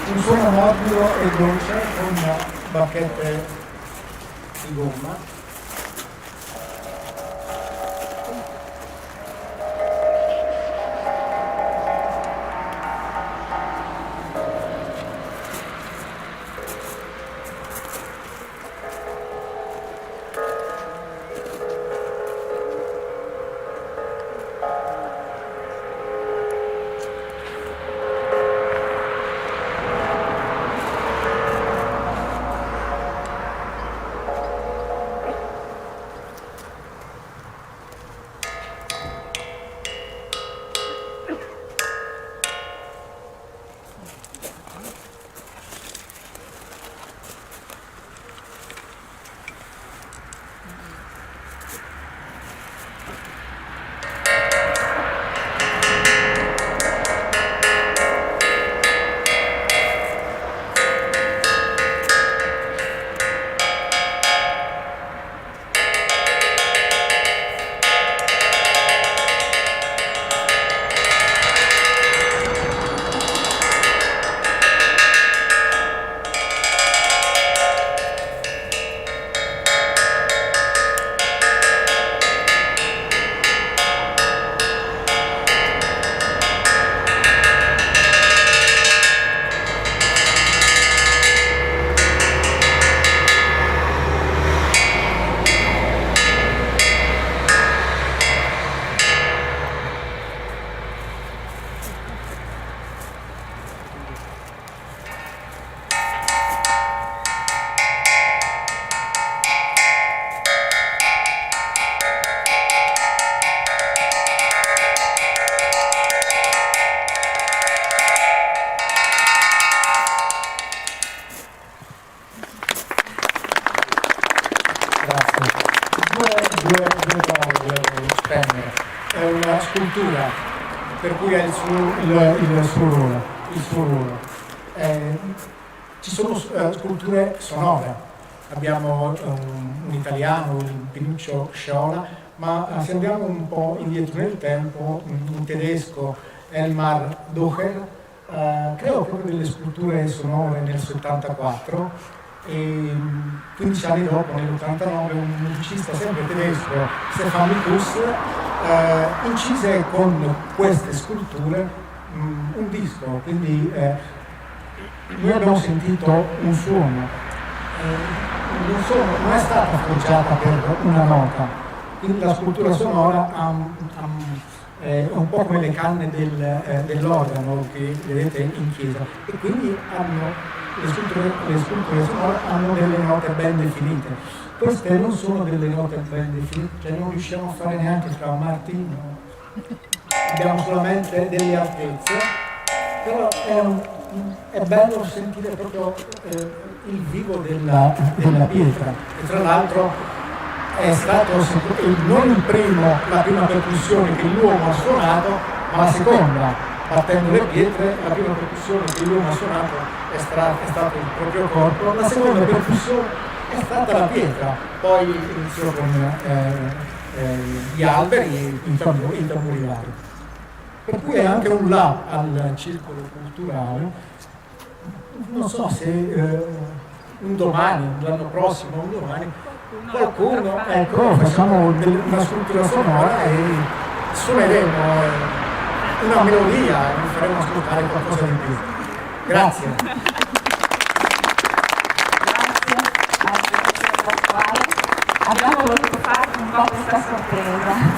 un suono morbido e dolce con bacchette di gomma. Due parole devo spendere. È una scultura, per cui ha il suo ruolo. Ci sono sculture sonore. Abbiamo un italiano, il Pinuccio Sciola, ma se andiamo un po' indietro nel tempo, un tedesco, Elmar Docher, creò proprio delle sculture sonore nel 74. E 15 anni dopo, nell'89, un musicista sempre tedesco, Stefan Mikus, incise con queste sculture un disco, quindi noi abbiamo sentito un suono, non è stata forgiata per una nota, quindi la scultura sonora è un po' come le canne dell'organo che vedete in chiesa, e quindi le sculture sonore hanno delle note ben definite. Queste non sono delle note ben definite, cioè non riusciamo a fare neanche il Martino, abbiamo solamente delle altezze, però è bello sentire proprio il vivo della pietra. E tra l'altro è stato non la prima percussione che l'uomo ha suonato, ma la seconda. Battendo le pietre, la prima percussione che l'uomo ha suonato è stato il proprio corpo, la seconda percussione è stata la pietra, poi iniziò con gli alberi e i tamburi vari. Per cui è anche un là al circolo culturale. Non so se un domani, l'anno prossimo, qualcuno, facciamo una scultura sonora e suoneremo una melodia, vi faremo ascoltare qualcosa di più. Grazie. Grazie. Abbiamo voluto fare un po' questa sorpresa.